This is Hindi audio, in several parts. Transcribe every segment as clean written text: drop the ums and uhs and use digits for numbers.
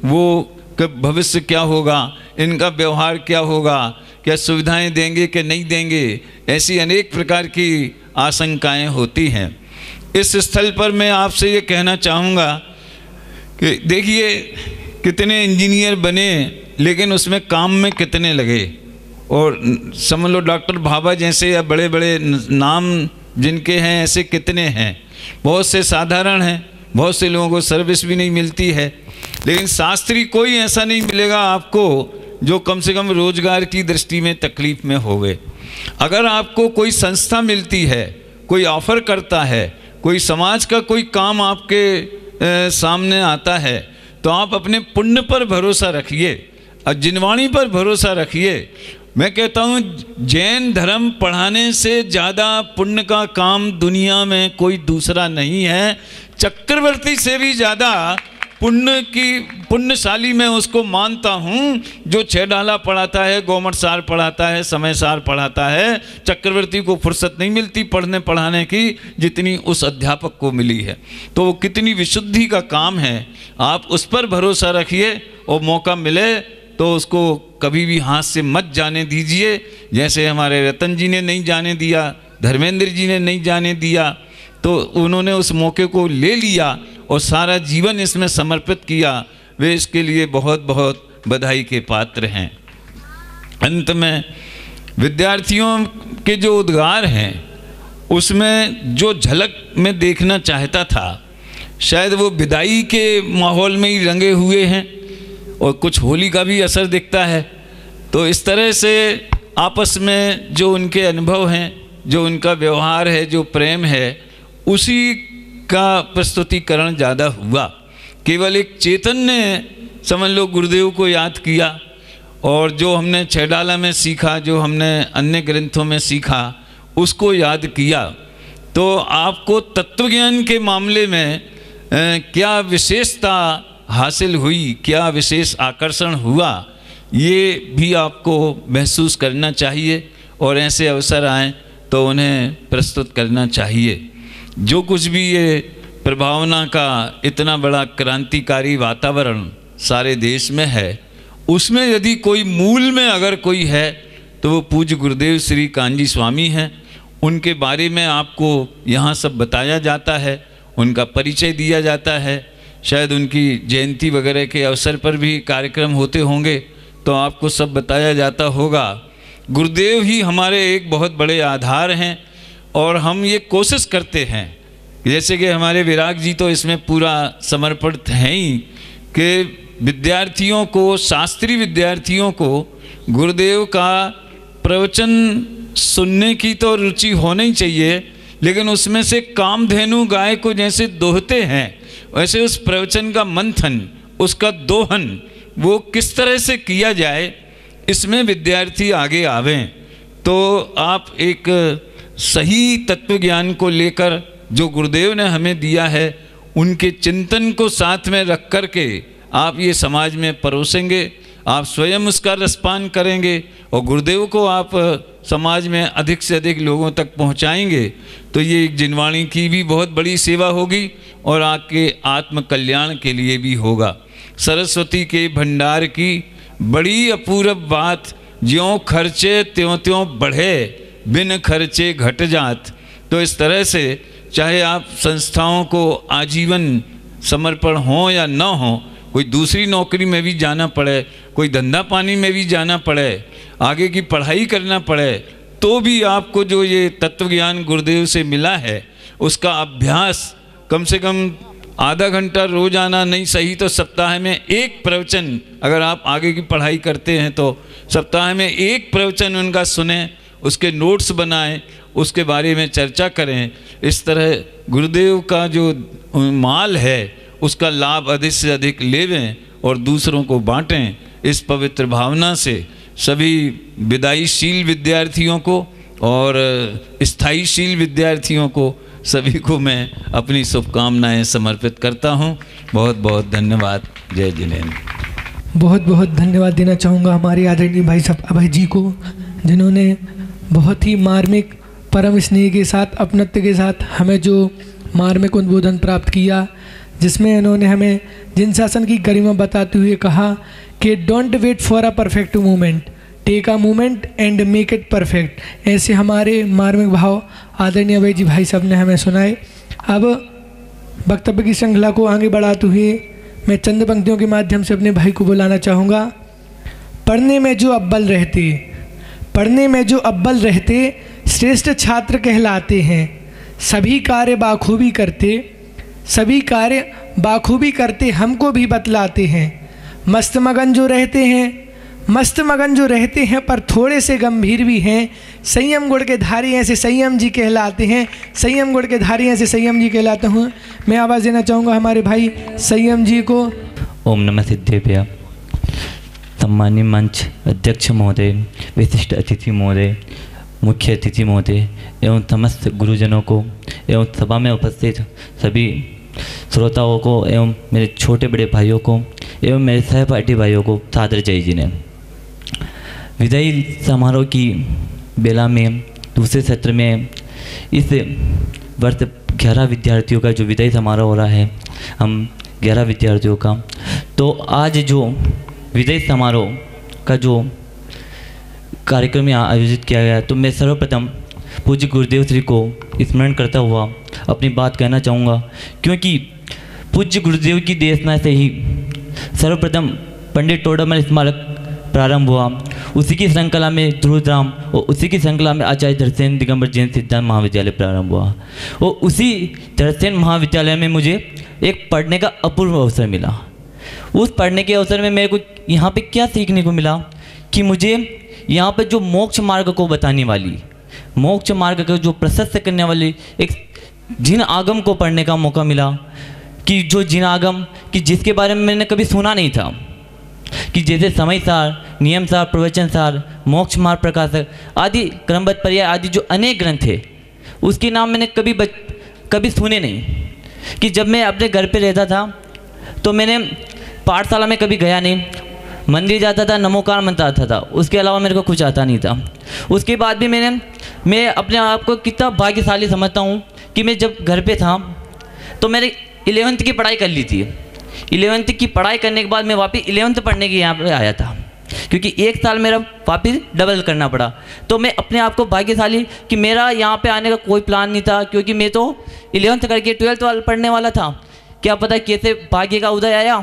वो कब भविष्य क्या होगा, इनका व्यवहार क्या होगा, क्या सुविधाएं देंगे कि नहीं देंगे, ऐसी अनेक प्रकार की आशंकाएं होती हैं। इस स्थल पर मैं आपसे ये कहना चाहूँगा कि देखिए कितने इंजीनियर बने लेकिन उसमें काम में कितने लगे, और समझ लो डॉक्टर भाभा जैसे या बड़े बड़े नाम जिनके हैं ऐसे कितने हैं। बहुत से साधारण हैं, बहुत से लोगों को सर्विस भी नहीं मिलती है, लेकिन शास्त्री कोई ऐसा नहीं मिलेगा आपको जो कम से कम रोजगार की दृष्टि में तकलीफ में होवे। अगर आपको कोई संस्था मिलती है, कोई ऑफर करता है, कोई समाज का कोई काम आपके सामने आता है, तो आप अपने पुण्य पर भरोसा रखिए और जिनवाणी पर भरोसा रखिए। मैं कहता हूँ जैन धर्म पढ़ाने से ज़्यादा पुण्य का काम दुनिया में कोई दूसरा नहीं है। चक्रवर्ती से भी ज़्यादा पुण्यशाली मैं उसको मानता हूँ जो 6 डाला पढ़ाता है, गोमट सार पढ़ाता है, समय सार पढ़ाता है। चक्रवर्ती को फुर्सत नहीं मिलती पढ़ने पढ़ाने की जितनी उस अध्यापक को मिली है। तो वो कितनी विशुद्धि का काम है, आप उस पर भरोसा रखिए और मौका मिले तो उसको कभी भी हाथ से मत जाने दीजिए। जैसे हमारे रतन जी ने नहीं जाने दिया, धर्मेंद्र जी ने नहीं जाने दिया, तो उन्होंने उस मौके को ले लिया और सारा जीवन इसमें समर्पित किया। वे इसके लिए बहुत बहुत बधाई के पात्र हैं। अंत में विद्यार्थियों के जो उद्गार हैं उसमें जो झलक मैं देखना चाहता था, शायद वो विदाई के माहौल में ही रंगे हुए हैं और कुछ होली का भी असर दिखता है। तो इस तरह से आपस में जो उनके अनुभव हैं, जो उनका व्यवहार है, जो प्रेम है, उसी का प्रस्तुतिकरण ज़्यादा हुआ। केवल एक चैतन्य समझ लो गुरुदेव को याद किया और जो हमने 6 डाला में सीखा, जो हमने अन्य ग्रंथों में सीखा, उसको याद किया। तो आपको तत्वज्ञान के मामले में क्या विशेषता हासिल हुई, क्या विशेष आकर्षण हुआ, ये भी आपको महसूस करना चाहिए और ऐसे अवसर आएँ तो उन्हें प्रस्तुत करना चाहिए। जो कुछ भी ये प्रभावना का इतना बड़ा क्रांतिकारी वातावरण सारे देश में है, उसमें यदि कोई मूल में अगर कोई है तो वो पूज्य गुरुदेव श्री कान्जी स्वामी हैं। उनके बारे में आपको यहाँ सब बताया जाता है, उनका परिचय दिया जाता है। शायद उनकी जयंती वगैरह के अवसर पर भी कार्यक्रम होते होंगे तो आपको सब बताया जाता होगा। गुरुदेव ही हमारे एक बहुत बड़े आधार हैं और हम ये कोशिश करते हैं, जैसे कि हमारे विराग जी तो इसमें पूरा समर्पित हैं ही, कि विद्यार्थियों को, शास्त्रीय विद्यार्थियों को गुरुदेव का प्रवचन सुनने की तो रुचि होनी चाहिए, लेकिन उसमें से कामधेनु गाय को जैसे दोहते हैं वैसे उस प्रवचन का मंथन, उसका दोहन वो किस तरह से किया जाए, इसमें विद्यार्थी आगे आवें। तो आप एक सही तत्व ज्ञान को लेकर जो गुरुदेव ने हमें दिया है, उनके चिंतन को साथ में रख कर के आप ये समाज में परोसेंगे, आप स्वयं उसका रसपान करेंगे और गुरुदेव को आप समाज में अधिक से अधिक लोगों तक पहुंचाएंगे, तो ये एक जिनवाणी की भी बहुत बड़ी सेवा होगी और आपके आत्म कल्याण के लिए भी होगा। सरस्वती के भंडार की बड़ी अपूर्व बात, ज्यों खर्चे त्यों त्यों बढ़े, बिन खर्चे घट जात। तो इस तरह से चाहे आप संस्थाओं को आजीवन समर्पण हो या न हो, कोई दूसरी नौकरी में भी जाना पड़े, कोई धंधा पानी में भी जाना पड़े, आगे की पढ़ाई करना पड़े, तो भी आपको जो ये तत्वज्ञान गुरुदेव से मिला है उसका अभ्यास कम से कम आधा घंटा रोजाना नहीं सही तो सप्ताह में एक प्रवचन, अगर आप आगे की पढ़ाई करते हैं तो सप्ताह में एक प्रवचन उनका सुने, उसके नोट्स बनाएं, उसके बारे में चर्चा करें। इस तरह गुरुदेव का जो माल है उसका लाभ अधिक से अधिक लेवें और दूसरों को बांटें। इस पवित्र भावना से सभी विदाईशील विद्यार्थियों को और स्थायीशील विद्यार्थियों को सभी को मैं अपनी शुभकामनाएं समर्पित करता हूं। बहुत बहुत धन्यवाद। जय जिनेन्द्र। बहुत बहुत धन्यवाद देना चाहूँगा हमारे आदरणीय भाई साहब अभय जी को, जिन्होंने बहुत ही मार्मिक परम स्नेह के साथ, अपनत्व के साथ हमें जो मार्मिक उद्बोधन प्राप्त किया, जिसमें इन्होंने हमें जिन शासन की गरिमा बताते हुए कहा कि don't wait for a perfect movement, take a movement and make it perfect. ऐसे हमारे मार्मिक भाव आदरणीय अभय जी भाई साहब ने हमें सुनाए। अब वक्तव्य की श्रृंखला को आगे बढ़ाते हुए मैं चंद पंक्तियों के माध्यम से अपने भाई को बुलाना चाहूँगा। पढ़ने में जो अव्वल रहते, पढ़ने में जो अव्वल रहते, श्रेष्ठ छात्र कहलाते हैं। सभी कार्य बाखूबी करते, सभी कार्य बाखूबी करते, हमको भी बतलाते हैं। मस्त मगन जो रहते हैं, मस्त मगन जो रहते हैं, पर थोड़े से गंभीर भी हैं। संयम गुण के धारी ऐसे संयम जी कहलाते हैं, संयम गुण के धारी ऐसे संयम जी कहलाते हैं। मैं आवाज़ देना चाहूँगा हमारे भाई संयम जी को। ओम नमः सिद्धेभ्यः। सम्मानीय मंच अध्यक्ष महोदय, विशिष्ट अतिथि महोदय, मुख्य अतिथि महोदय एवं समस्त गुरुजनों को एवं सभा में उपस्थित सभी श्रोताओं को एवं मेरे छोटे बड़े भाइयों को एवं मेरे सहपाठी भाइयों को सादर जय जी ने। विदाई समारोह की बेला में दूसरे सत्र में इस वर्ष 11 विद्यार्थियों का जो विदाई समारोह हो रहा है, हम 11 विद्यार्थियों का, तो आज जो विदाई समारोह का जो कार्यक्रम यहाँ आयोजित किया गया, तो मैं सर्वप्रथम पूज्य गुरुदेव श्री को स्मरण करता हुआ अपनी बात कहना चाहूँगा, क्योंकि पूज्य गुरुदेव की देशना से ही सर्वप्रथम पंडित टोडरमल स्मारक प्रारंभ हुआ। उसी की श्रृंखला में ध्रुवधाम और उसी की श्रृंखला में आचार्य धरसेन दिगंबर जैन सिद्धांत महाविद्यालय प्रारंभ हुआ। और उसी धरसेन महाविद्यालय में मुझे एक पढ़ने का अपूर्व अवसर मिला। उस पढ़ने के अवसर में मेरे को यहाँ पे क्या सीखने को मिला कि मुझे यहाँ पर जो मोक्ष मार्ग को बताने वाली, मोक्ष मार्ग को जो प्रशस्त करने वाली एक जिन आगम को पढ़ने का मौका मिला, कि जो जिन आगम कि जिसके बारे में मैंने कभी सुना नहीं था, कि जैसे समय सार, नियम सार, प्रवचन सार, मोक्ष मार्ग प्रकाशक आदि, क्रमबद्ध पर्याय आदि जो अनेक ग्रंथ थे, उसके नाम मैंने कभी सुने नहीं। कि जब मैं अपने घर पे रहता था तो मैंने पाठशाला में कभी गया नहीं, मंदिर जाता था, नमोकार मंत्र आता था, उसके अलावा मेरे को कुछ आता नहीं था। उसके बाद भी मैं अपने आप को कितना भाग्यशाली समझता हूँ कि मैं जब घर पे था तो मैंने 11th की पढ़ाई कर ली थी। 11th की पढ़ाई करने के बाद मैं वापस 11th पढ़ने के यहाँ पे आया था, क्योंकि एक साल मेरा वापस डबल करना पड़ा। तो मैं अपने आप को भाग्यशाली कि मेरा यहाँ पे आने का कोई प्लान नहीं था, क्योंकि मैं तो 11th करके 12th वाला पढ़ने वाला था। क्या पता कैसे भाग्य का उदय आया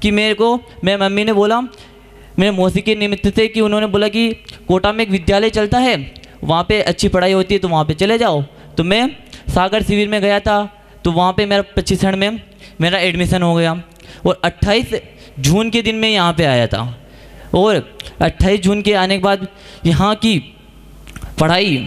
कि मेरे मम्मी ने बोला, मेरे मौसी के निमित्त से, कि उन्होंने बोला कि कोटा में एक विद्यालय चलता है, वहाँ पे अच्छी पढ़ाई होती है, तो वहाँ पे चले जाओ। तो मैं सागर शिविर में गया था, तो वहाँ पे मेरा 25 में मेरा एडमिशन हो गया। और 28 जून के दिन में यहाँ पे आया था। और 28 जून के आने के बाद यहाँ की पढ़ाई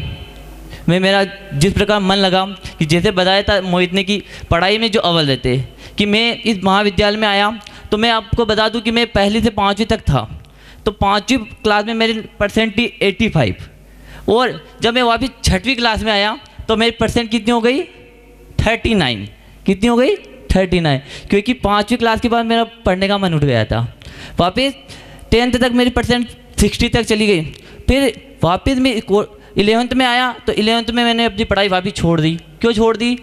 में मेरा जिस प्रकार मन लगा, कि जैसे बताया था मोहित ने कि पढ़ाई में जो अव्वल रहते, कि मैं इस महाविद्यालय में आया तो मैं आपको बता दूं कि मैं पहली से 5वीं तक था, तो 5वीं क्लास में मेरी परसेंट थी 85। और जब मैं वापस 6वीं क्लास में आया तो मेरी परसेंट कितनी हो गई? 39। कितनी हो गई? 39। क्योंकि 5वीं क्लास के बाद मेरा पढ़ने का मन उठ गया था। वापस 10th तक मेरी परसेंट 60 तक चली गई। फिर वापस मैं 11th में आया तो 11th में मैंने अपनी पढ़ाई वापस छोड़ दी। क्यों छोड़ दी?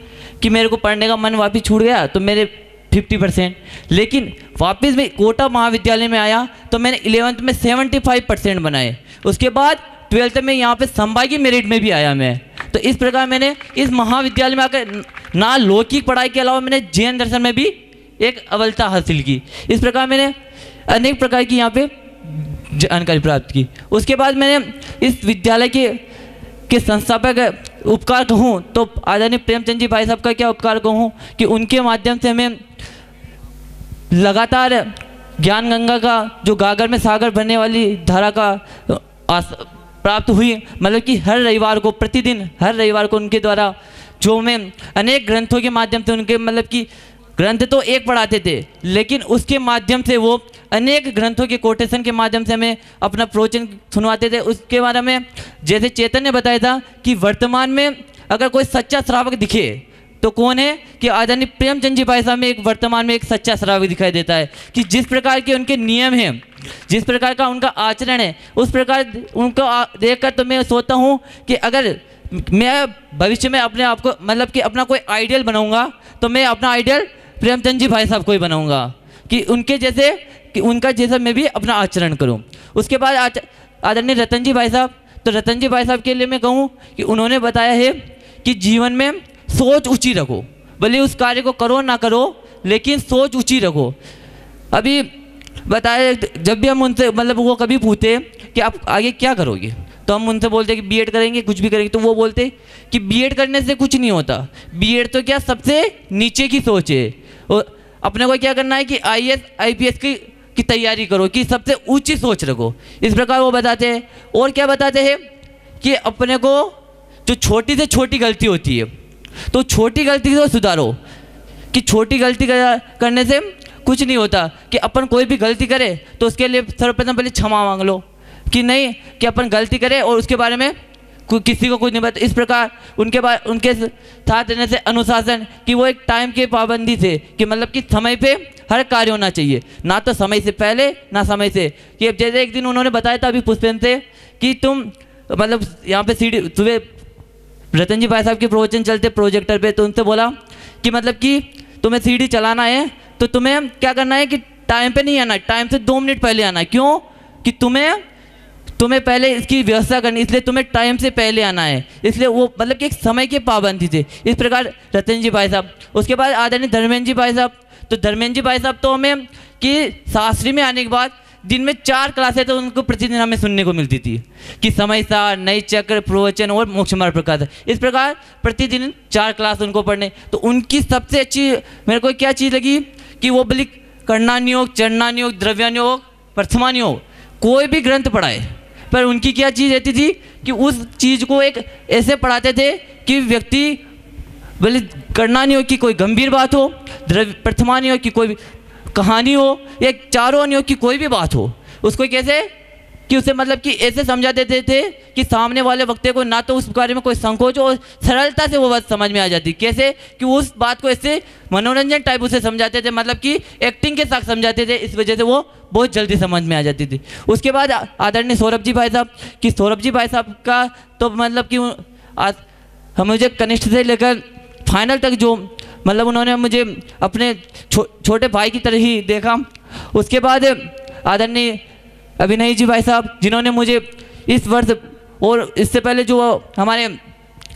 कि मेरे को पढ़ने का मन वापस छूट गया, तो मेरे 50%। लेकिन वापस मैं कोटा महाविद्यालय में आया तो मैंने 11th में 75% बनाए। उसके बाद 12th में यहाँ पे संभागीय मेरिट में भी आया मैं। तो इस प्रकार मैंने इस महाविद्यालय में आकर ना लौकिक पढ़ाई के अलावा मैंने जैन दर्शन में भी एक अव्वलता हासिल की। इस प्रकार मैंने अनेक प्रकार की यहाँ पे जानकारी प्राप्त की। उसके बाद मैंने इस विद्यालय के संस्थापक उपकार कहूँ तो आदरणीय प्रेमचंद जी भाई साहब का क्या उपकार कहूँ, कि उनके माध्यम से हमें लगातार ज्ञान गंगा का जो गागर में सागर भरने वाली धारा का प्राप्त हुई। मतलब कि हर रविवार को, प्रतिदिन हर रविवार को उनके द्वारा जो मैं अनेक ग्रंथों के माध्यम से, उनके मतलब कि ग्रंथ तो एक पढ़ाते थे, लेकिन उसके माध्यम से वो अनेक ग्रंथों के कोटेशन के माध्यम से हमें अपना प्रवचन सुनवाते थे। उसके बारे में जैसे चेतन ने बताया था कि वर्तमान में अगर कोई सच्चा श्रावक दिखे तो कौन है? कि आदरणीय प्रेमचंद जी भाई साहब में एक वर्तमान में एक सच्चा श्रावक दिखाई देता है। कि जिस प्रकार के उनके नियम हैं, जिस प्रकार का उनका आचरण है, उस प्रकार उनको देखकर तो मैं सोचता हूँ कि अगर मैं भविष्य में अपने आप को मतलब कि अपना कोई आइडियल बनाऊंगा तो मैं अपना आइडियल प्रेमचंद जी भाई साहब को ही बनाऊंगा कि उनके जैसे, कि उनका जैसा मैं भी अपना आचरण करूं। उसके बाद आदरणीय रतन जी भाई साहब, तो रतन जी भाई साहब के लिए मैं कहूं कि उन्होंने बताया है कि जीवन में सोच ऊंची रखो, भले उस कार्य को करो ना करो लेकिन सोच ऊंची रखो। अभी बताया, जब भी हम उनसे मतलब वो कभी पूछते कि आप आगे क्या करोगे, तो हम उनसे बोलते कि बीएड करेंगे, कुछ भी करेंगे, तो वो बोलते कि बीएड करने से कुछ नहीं होता, बीएड तो क्या सबसे नीचे की सोच है, और अपने को क्या करना है कि आईएएस आईपीएस की तैयारी करो, कि सबसे ऊंची सोच रखो। इस प्रकार वो बताते हैं। और क्या बताते हैं कि अपने को जो छोटी से छोटी गलती होती है तो छोटी गलती को सुधारो, कि छोटी गलती करने से कुछ नहीं होता, कि अपन कोई भी गलती करे तो उसके लिए सर्वप्रथम पहले क्षमा मांग लो, कि नहीं कि अपन गलती करें और उसके बारे में किसी को कुछ नहीं पता। इस प्रकार उनके साथ रहने से अनुशासन, कि वो एक टाइम की पाबंदी थे, कि मतलब कि समय पे हर कार्य होना चाहिए, ना तो समय से पहले ना समय से। कि जैसे एक दिन उन्होंने बताया था अभी पुष्पेन से कि तुम मतलब यहाँ पे सीढ़ी, सुबह रतन जी भाई साहब के प्रवचन चलते प्रोजेक्टर पे, तो उनसे बोला कि मतलब कि तुम्हें सीढ़ी चलाना है तो तुम्हें क्या करना है कि टाइम पे नहीं आना है, टाइम से 2 मिनट पहले आना है। क्यों? कि तुम्हें पहले इसकी व्यवस्था करनी, इसलिए तुम्हें टाइम से पहले आना है, इसलिए वो मतलब कि एक समय की पाबंदी थी। इस प्रकार रतन जी भाई साहब। उसके बाद आदरणीय धर्मेंद्र जी भाई साहब, तो धर्मेंद्र जी भाई साहब तो हमें कि शास्त्री में आने के बाद दिन में 4 क्लासें तो उनको प्रतिदिन हमें सुनने को मिलती थी, कि समय सार, नई चक्र, प्रवचन और मोक्ष मार्ग प्रकाश। इस प्रकार प्रतिदिन 4 क्लास उनको पढ़ने। तो उनकी सबसे अच्छी मेरे को क्या चीज़ लगी कि वो बल्कि कर्णानियोग, चरणानियोग, द्रव्यानियोग, प्रथमानियोग कोई भी ग्रंथ पढ़ाए, पर उनकी क्या चीज़ रहती थी कि उस चीज़ को एक ऐसे पढ़ाते थे कि व्यक्ति भले कर्णानियोग की कोई गंभीर बात हो, प्रथमानियोग की कोई कहानी हो, या चारों अनियोग की कोई भी बात हो, उसको कैसे कि उसे मतलब कि ऐसे समझा देते थे कि सामने वाले वक्ता को ना तो उस बारे में कोई संकोच हो और सरलता से वो बात समझ में आ जाती। कैसे कि उस बात को ऐसे मनोरंजन टाइप उसे समझाते थे, मतलब कि एक्टिंग के साथ समझाते थे, इस वजह से वो बहुत जल्दी समझ में आ जाती थी। उसके बाद आदरणीय सौरभ जी भाई साहब, कि सौरभ जी भाई साहब का तो मतलब कि हम मुझे कनिष्ठ से लेकर फाइनल तक जो मतलब उन्होंने मुझे अपने छोटे भाई की तरह ही देखा। उसके बाद आदरणीय अभिनय जी भाई साहब, जिन्होंने मुझे इस वर्ष और इससे पहले जो हमारे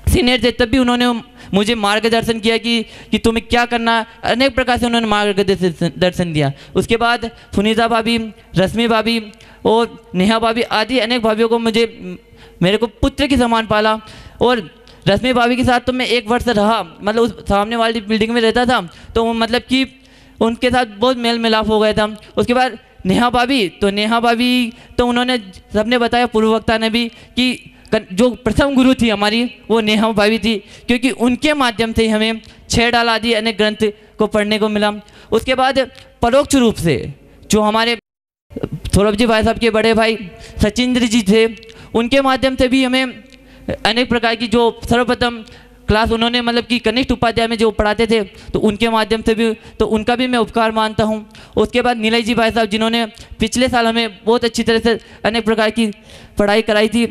सीनियर थे तब भी उन्होंने मुझे मार्गदर्शन किया कि तुम्हें क्या करना, अनेक प्रकार से उन्होंने मार्गदर्शन दिया। उसके बाद सुनीता भाभी, रश्मि भाभी और नेहा भाभी आदि अनेक भाभियों को मेरे को पुत्र के समान पाला। और रश्मि भाभी के साथ तो मैं 1 वर्ष रहा, मतलब उस सामने वाली बिल्डिंग में रहता था, तो मतलब कि उनके साथ बहुत मेल मिलाप हो गया था। उसके बाद नेहा भाभी तो उन्होंने सबने बताया, पूर्व वक्ता ने भी, कि जो प्रथम गुरु थी हमारी वो नेहा भाभी थी, क्योंकि उनके माध्यम से हमें 6 डाल आदि अनेक ग्रंथ को पढ़ने को मिला। उसके बाद परोक्ष रूप से जो हमारे सौरभ जी भाई साहब के बड़े भाई सचिंद्र जी थे, उनके माध्यम से भी हमें अनेक प्रकार की जो सर्वप्रथम क्लास उन्होंने मतलब कि कनिष्ठ उपाध्याय में जो पढ़ाते थे, तो उनके माध्यम से भी तो उनका भी मैं उपकार मानता हूँ। उसके बाद नीलय जी भाई साहब, जिन्होंने पिछले साल हमें बहुत अच्छी तरह से अनेक प्रकार की पढ़ाई कराई थी।